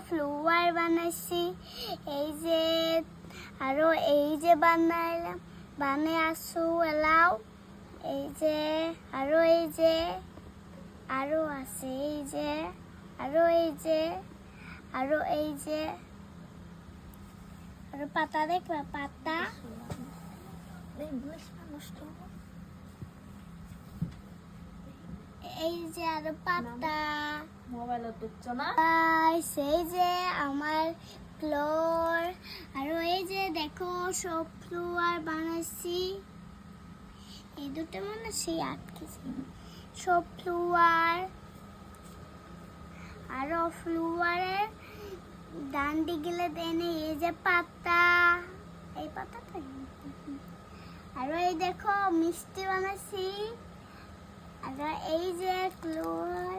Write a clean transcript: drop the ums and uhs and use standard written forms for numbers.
Flower বানাইছি। এই যে আরো এই যে বানাইলাম, বানিয়ে আসু এলাও। এই যে আরো এই যে আরো আছে, এই যে আরো এই যে আরো এই যে আরো পাতা দেখবা, পাতা এই যে আরো পাতা। মোবাইল তুচ্ছ না সেই যে আমার ফ্লোর, আরো এই যে দেখো সব ফ্লোয়ার বানাইছি। এই দুটো মানে সেই আটকেছি সব ফ্লোয়ার। আরো ফ্লোয়ারের ডান দিকে দেনে এই যে পাতা, এই পাতাটা। আরো এই দেখো মিষ্টি বানাইছি। আর এই যে ফ্লোয়ার।